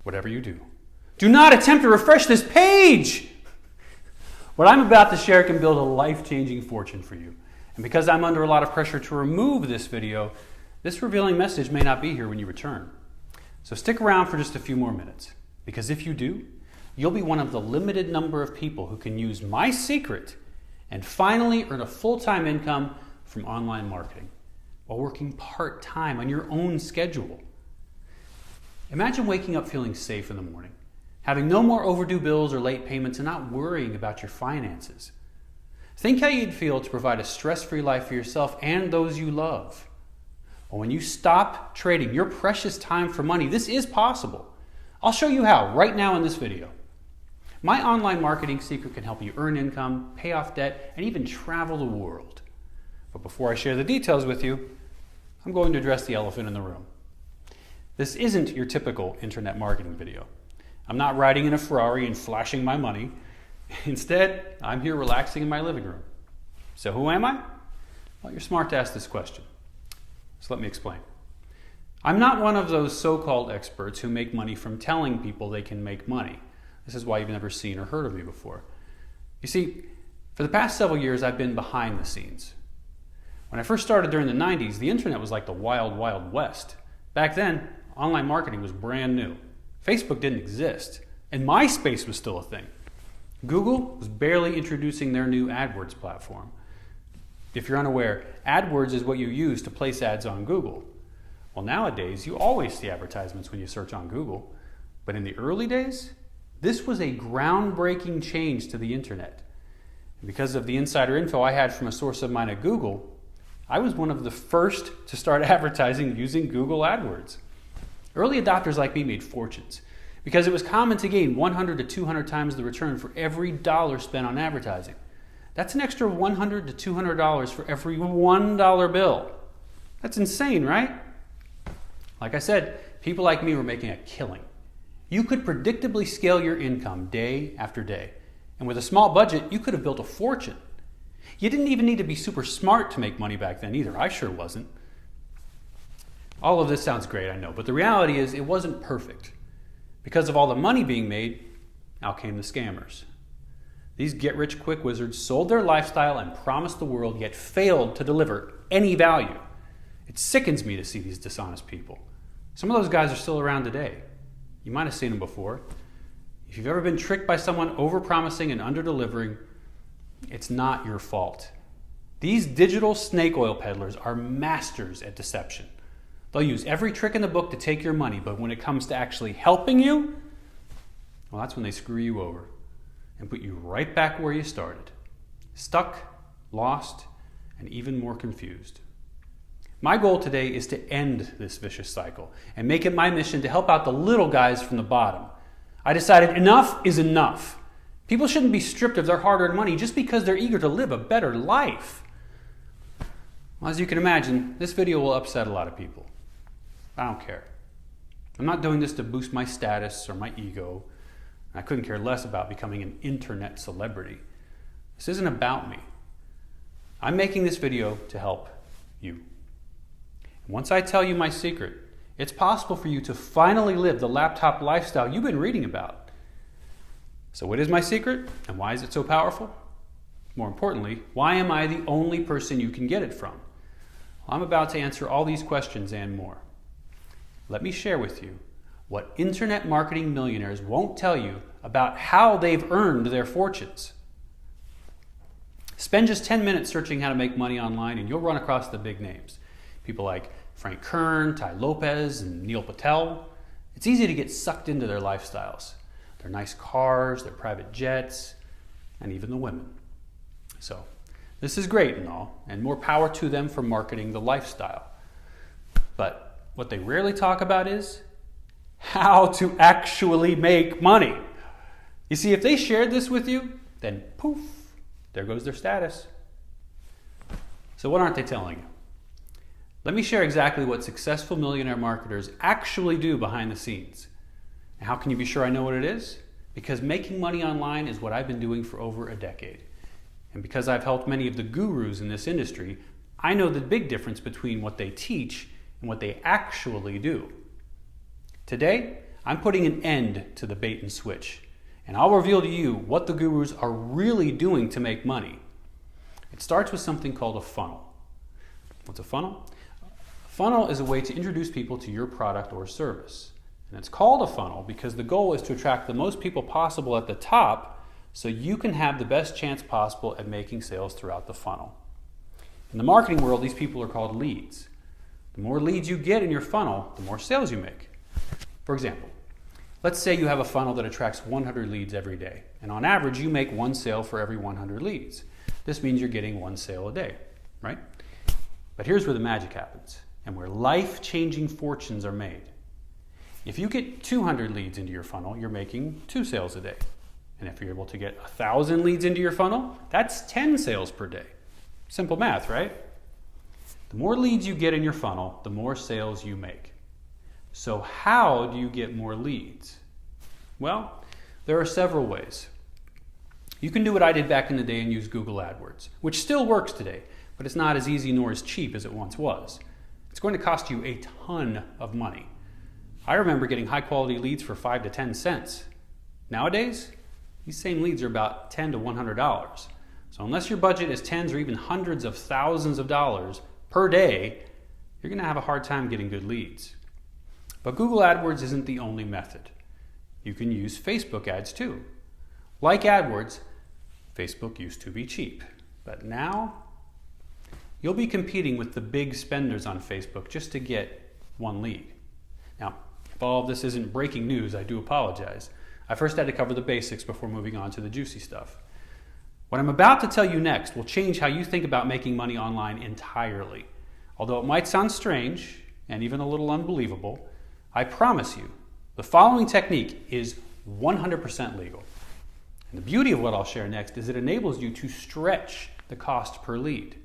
Whatever you do, do not attempt to refresh this page. What I'm about to share can build a life-changing fortune for you. And because I'm under a lot of pressure to remove this video, this revealing message may not be here when you return. So stick around for just a few more minutes, because if you do, you'll be one of the limited number of people who can use my secret and finally earn a full-time income from online marketing while working part-time on your own schedule. Imagine waking up feeling safe in the morning, having no more overdue bills or late payments, and not worrying about your finances. Think how you'd feel to provide a stress-free life for yourself and those you love. Well, when you stop trading your precious time for money, this is possible. I'll show you how right now in this video. My online marketing secret can help you earn income, pay off debt, and even travel the world. But before I share the details with you, I'm going to address the elephant in the room. This isn't your typical internet marketing video. I'm not riding in a Ferrari and flashing my money. Instead, I'm here relaxing in my living room. So who am I? Well, you're smart to ask this question. So let me explain. I'm not one of those so-called experts who make money from telling people they can make money. This is why you've never seen or heard of me before. You see, for the past several years, I've been behind the scenes. When I first started during the 90s, the internet was like the wild, wild west. Back then, online marketing was brand new. Facebook didn't exist, and MySpace was still a thing. Google was barely introducing their new AdWords platform. If you're unaware, AdWords is what you use to place ads on Google. Well, nowadays, you always see advertisements when you search on Google. But in the early days, this was a groundbreaking change to the internet. And because of the insider info I had from a source of mine at Google, I was one of the first to start advertising using Google AdWords. Early adopters like me made fortunes because it was common to gain 100 to 200 times the return for every dollar spent on advertising. That's an extra $100 to $200 for every $1 bill. That's insane, right? Like I said, people like me were making a killing. You could predictably scale your income day after day. And with a small budget, you could have built a fortune. You didn't even need to be super smart to make money back then either. I sure wasn't. All of this sounds great, I know, but the reality is it wasn't perfect. Because of all the money being made, out came the scammers. These get-rich-quick wizards sold their lifestyle and promised the world, yet failed to deliver any value. It sickens me to see these dishonest people. Some of those guys are still around today. You might have seen them before. If you've ever been tricked by someone over-promising and under-delivering, it's not your fault. These digital snake oil peddlers are masters at deception. They'll use every trick in the book to take your money, but when it comes to actually helping you, well, that's when they screw you over and put you right back where you started. Stuck, lost, and even more confused. My goal today is to end this vicious cycle and make it my mission to help out the little guys from the bottom. I decided enough is enough. People shouldn't be stripped of their hard-earned money just because they're eager to live a better life. Well, as you can imagine, this video will upset a lot of people. I don't care. I'm not doing this to boost my status or my ego. I couldn't care less about becoming an internet celebrity. This isn't about me. I'm making this video to help you. Once I tell you my secret, it's possible for you to finally live the laptop lifestyle you've been reading about. So what is my secret, and why is it so powerful? More importantly, why am I the only person you can get it from? Well, I'm about to answer all these questions and more. Let me share with you what internet marketing millionaires won't tell you about how they've earned their fortunes. Spend just 10 minutes searching how to make money online and you'll run across the big names. People like Frank Kern, Ty Lopez, and Neil Patel. It's easy to get sucked into their lifestyles. Their nice cars, their private jets, and even the women. So, this is great and all, and more power to them for marketing the lifestyle. But what they rarely talk about is how to actually make money. You see, if they shared this with you, then poof, there goes their status. So what aren't they telling you? Let me share exactly what successful millionaire marketers actually do behind the scenes. And how can you be sure I know what it is? Because making money online is what I've been doing for over a decade. And because I've helped many of the gurus in this industry, I know the big difference between what they teach and what they actually do. Today, I'm putting an end to the bait and switch, and I'll reveal to you what the gurus are really doing to make money. It starts with something called a funnel. What's a funnel? A funnel is a way to introduce people to your product or service. And it's called a funnel because the goal is to attract the most people possible at the top so you can have the best chance possible at making sales throughout the funnel. In the marketing world, these people are called leads. The more leads you get in your funnel, the more sales you make. For example, let's say you have a funnel that attracts 100 leads every day, and on average you make one sale for every 100 leads. This means you're getting one sale a day, right? But here's where the magic happens, and where life-changing fortunes are made. If you get 200 leads into your funnel, you're making 2 sales a day. And if you're able to get 1,000 leads into your funnel, that's 10 sales per day. Simple math, right? The more leads you get in your funnel, the more sales you make. So how do you get more leads? Well, there are several ways. You can do what I did back in the day and use Google AdWords, which still works today, but it's not as easy nor as cheap as it once was. It's going to cost you a ton of money. I remember getting high quality leads for 5 to 10 cents. Nowadays, these same leads are about $10 to $100. So unless your budget is tens or even hundreds of thousands of dollars per day, you're going to have a hard time getting good leads. But Google AdWords isn't the only method. You can use Facebook ads too. Like AdWords, Facebook used to be cheap, but now you'll be competing with the big spenders on Facebook just to get one lead. Now, if all of this isn't breaking news, I do apologize. I first had to cover the basics before moving on to the juicy stuff. What I'm about to tell you next will change how you think about making money online entirely. Although it might sound strange and even a little unbelievable, I promise you, the following technique is 100% legal. And the beauty of what I'll share next is it enables you to stretch the cost per lead.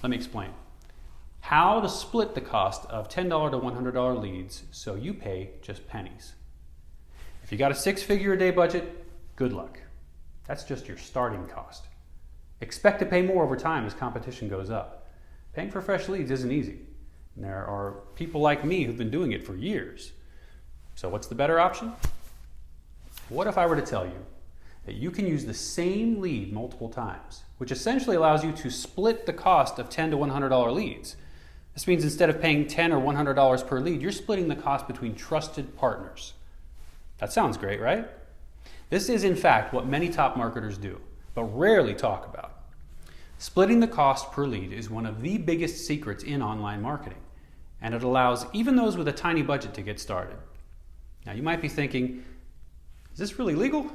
Let me explain. How to split the cost of $10 to $100 leads so you pay just pennies. If you got a 6-figure a day budget, good luck. That's just your starting cost. Expect to pay more over time as competition goes up. Paying for fresh leads isn't easy. And there are people like me who've been doing it for years. So what's the better option? What if I were to tell you that you can use the same lead multiple times, which essentially allows you to split the cost of $10 to $100 leads? This means instead of paying $10 or $100 per lead, you're splitting the cost between trusted partners. That sounds great, right? This is in fact what many top marketers do, but rarely talk about. Splitting the cost per lead is one of the biggest secrets in online marketing, and it allows even those with a tiny budget to get started. Now you might be thinking, is this really legal?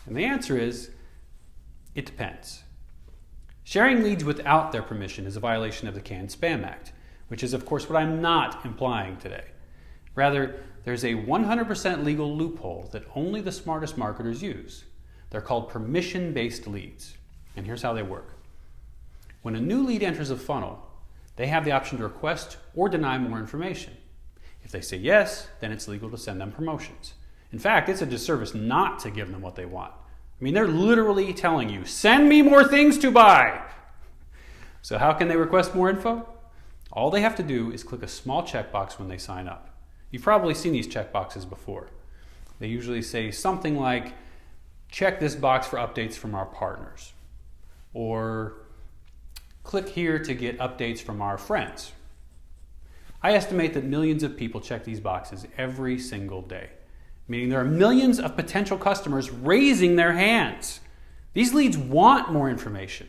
And the answer is, it depends. Sharing leads without their permission is a violation of the Canned Spam Act, which is of course what I'm not implying today. Rather, there's a 100% legal loophole that only the smartest marketers use. They're called permission-based leads, and here's how they work. When a new lead enters a funnel, they have the option to request or deny more information. If they say yes, then it's legal to send them promotions. In fact, it's a disservice not to give them what they want. I mean, they're literally telling you, send me more things to buy. So how can they request more info? All they have to do is click a small checkbox when they sign up. You've probably seen these checkboxes before. They usually say something like, check this box for updates from our partners. Or click here to get updates from our friends. I estimate that millions of people check these boxes every single day, meaning there are millions of potential customers raising their hands. These leads want more information.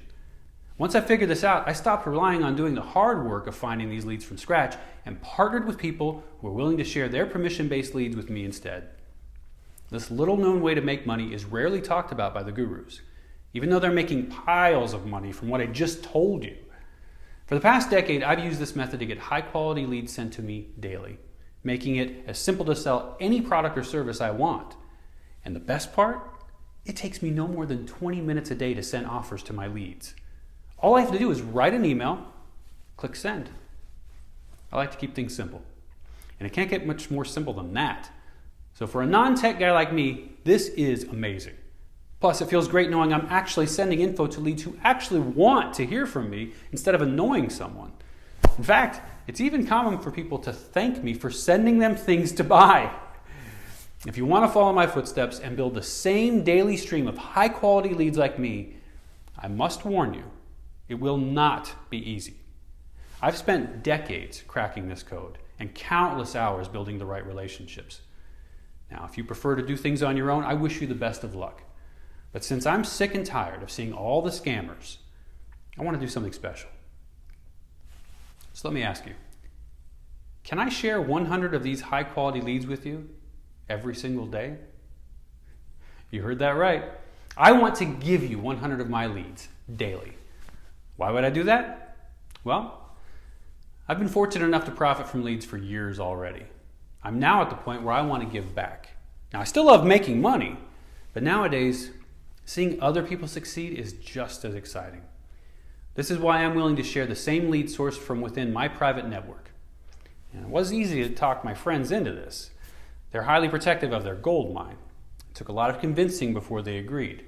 Once I figured this out, I stopped relying on doing the hard work of finding these leads from scratch and partnered with people who are willing to share their permission-based leads with me instead. This little-known way to make money is rarely talked about by the gurus, even though they're making piles of money from what I just told you. For the past decade, I've used this method to get high-quality leads sent to me daily, making it as simple to sell any product or service I want. And the best part? It takes me no more than 20 minutes a day to send offers to my leads. All I have to do is write an email, click send. I like to keep things simple. And it can't get much more simple than that. So for a non-tech guy like me, this is amazing. Plus, it feels great knowing I'm actually sending info to leads who actually want to hear from me instead of annoying someone. In fact, it's even common for people to thank me for sending them things to buy. If you want to follow my footsteps and build the same daily stream of high-quality leads like me, I must warn you, it will not be easy. I've spent decades cracking this code and countless hours building the right relationships. Now, if you prefer to do things on your own, I wish you the best of luck. But since I'm sick and tired of seeing all the scammers, I want to do something special. So let me ask you, can I share 100 of these high-quality leads with you every single day? You heard that right. I want to give you 100 of my leads daily. Why would I do that? Well, I've been fortunate enough to profit from leads for years already. I'm now at the point where I want to give back. Now, I still love making money, but nowadays, seeing other people succeed is just as exciting. This is why I'm willing to share the same lead source from within my private network. And it was easy to talk my friends into this. They're highly protective of their gold mine. It took a lot of convincing before they agreed.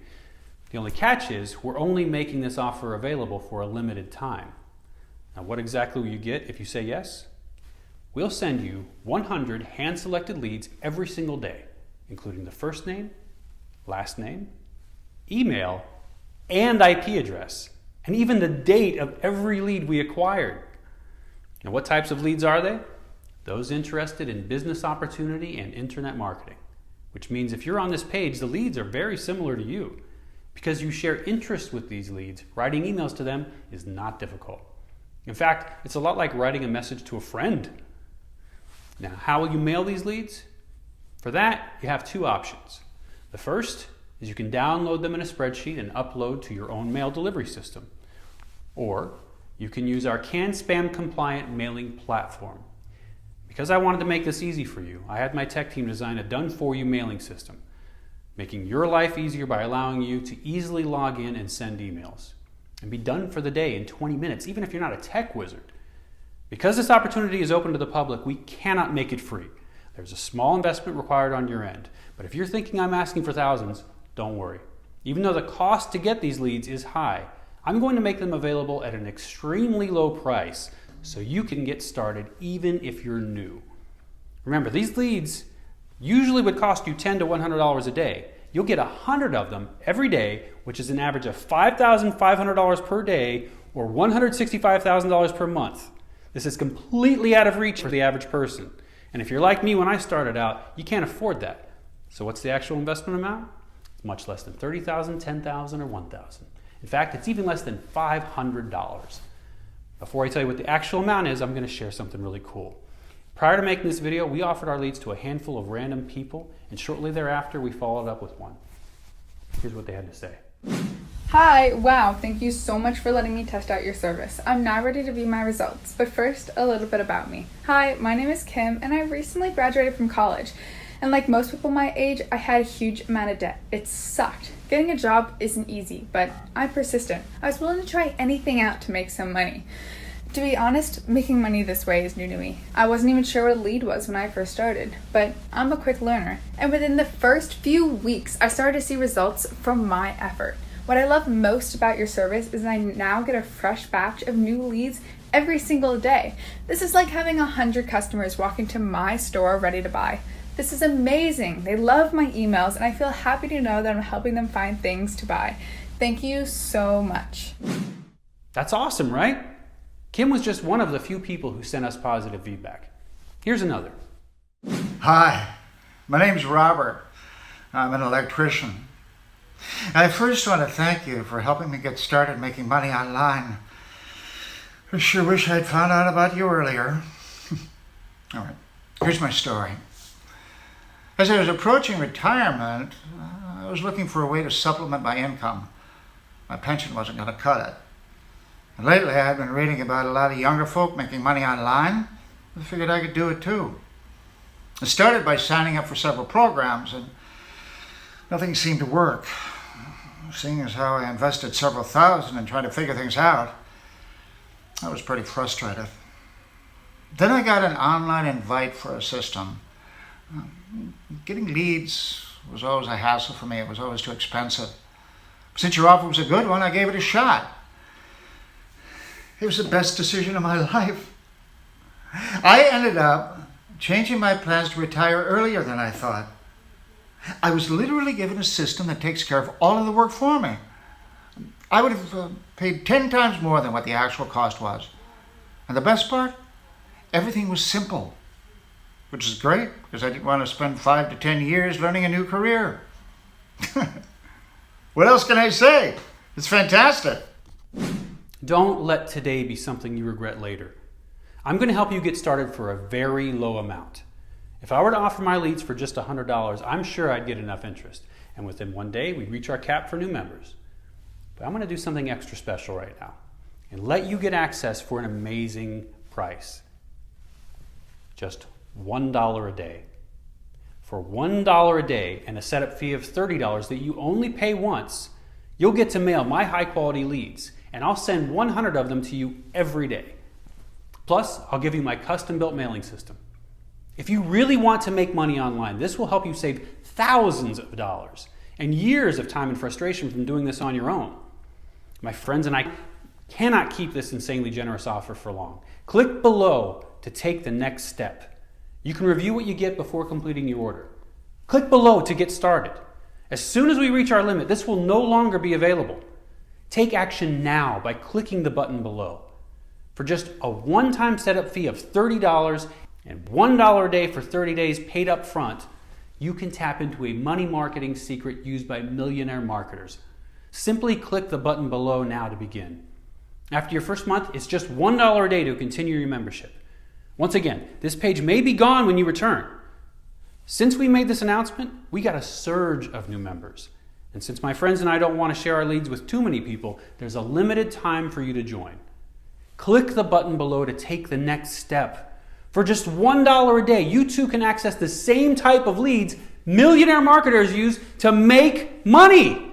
The only catch is we're only making this offer available for a limited time. Now, what exactly will you get if you say yes? We'll send you 100 hand-selected leads every single day, including the first name, last name, email, and IP address, and even the date of every lead we acquired. Now, what types of leads are they? Those interested in business opportunity and internet marketing, which means if you're on this page, the leads are very similar to you. Because you share interest with these leads, writing emails to them is not difficult. In fact, it's a lot like writing a message to a friend. Now, how will you mail these leads? For that, you have two options. The first is you can download them in a spreadsheet and upload to your own mail delivery system. Or you can use our CAN-SPAM compliant mailing platform. Because I wanted to make this easy for you, I had my tech team design a done-for-you mailing system, making your life easier by allowing you to easily log in and send emails and be done for the day in 20 minutes, even if you're not a tech wizard. Because this opportunity is open to the public, we cannot make it free. There's a small investment required on your end. But if you're thinking I'm asking for thousands, don't worry. Even though the cost to get these leads is high, I'm going to make them available at an extremely low price so you can get started even if you're new. Remember, these leads usually would cost you $10 to $100 a day. You'll get 100 of them every day, which is an average of $5,500 per day or $165,000 per month. This is completely out of reach for the average person. And if you're like me when I started out, you can't afford that. So what's the actual investment amount? It's much less than $30,000, $10,000, or $1,000. In fact, it's even less than $500. Before I tell you what the actual amount is, I'm going to share something really cool. Prior to making this video, we offered our leads to a handful of random people, and shortly thereafter, we followed up with one. Here's what they had to say. Hi, wow, thank you so much for letting me test out your service. I'm now ready to view my results, but first, a little bit about me. Hi, my name is Kim, and I recently graduated from college. And like most people my age, I had a huge amount of debt. It sucked. Getting a job isn't easy, but I'm persistent. I was willing to try anything out to make some money. To be honest, making money this way is new to me. I wasn't even sure what a lead was when I first started, but I'm a quick learner. And within the first few weeks, I started to see results from my effort. What I love most about your service is I now get a fresh batch of new leads every single day. This is like having 100 customers walk into my store ready to buy. This is amazing. They love my emails, and I feel happy to know that I'm helping them find things to buy. Thank you so much. That's awesome, right? Kim was just one of the few people who sent us positive feedback. Here's another. Hi, my name's Robert. I'm an electrician. I first want to thank you for helping me get started making money online. I sure wish I'd found out about you earlier. All right, here's my story. As I was approaching retirement, I was looking for a way to supplement my income. My pension wasn't going to cut it. And lately, I've been reading about a lot of younger folk making money online. I figured I could do it too. I started by signing up for several programs, and nothing seemed to work. Seeing as how I invested several thousand in trying to figure things out, I was pretty frustrated. Then I got an online invite for a system. Getting leads was always a hassle for me. It was always too expensive. Since your offer was a good one, I gave it a shot. It was the best decision of my life. I ended up changing my plans to retire earlier than I thought. I was literally given a system that takes care of all of the work for me. I would have paid 10 times more than what the actual cost was. And the best part? Everything was simple, which is great because I didn't want to spend 5 to 10 years learning a new career. What else can I say? It's fantastic. Don't let today be something you regret later. I'm going to help you get started for a very low amount. If I were to offer my leads for just $100, I'm sure I'd get enough interest. And within one day, we'd reach our cap for new members. But I'm going to do something extra special right now and let you get access for an amazing price. Just $1 a day. For $1 a day and a setup fee of $30 that you only pay once, you'll get to mail my high quality leads, and I'll send 100 of them to you every day. Plus, I'll give you my custom built mailing system. If you really want to make money online, this will help you save thousands of dollars and years of time and frustration from doing this on your own. My friends and I cannot keep this insanely generous offer for long. Click below to take the next step. You can review what you get before completing your order. Click below to get started. As soon as we reach our limit, this will no longer be available. Take action now by clicking the button below. For just a one-time setup fee of $30 and $1 a day for 30 days paid up front, you can tap into a money marketing secret used by millionaire marketers. Simply click the button below now to begin. After your first month, it's just $1 a day to continue your membership. Once again, this page may be gone when you return. Since we made this announcement, we got a surge of new members. And since my friends and I don't want to share our leads with too many people, there's a limited time for you to join. Click the button below to take the next step. For just $1 a day, you too can access the same type of leads millionaire marketers use to make money.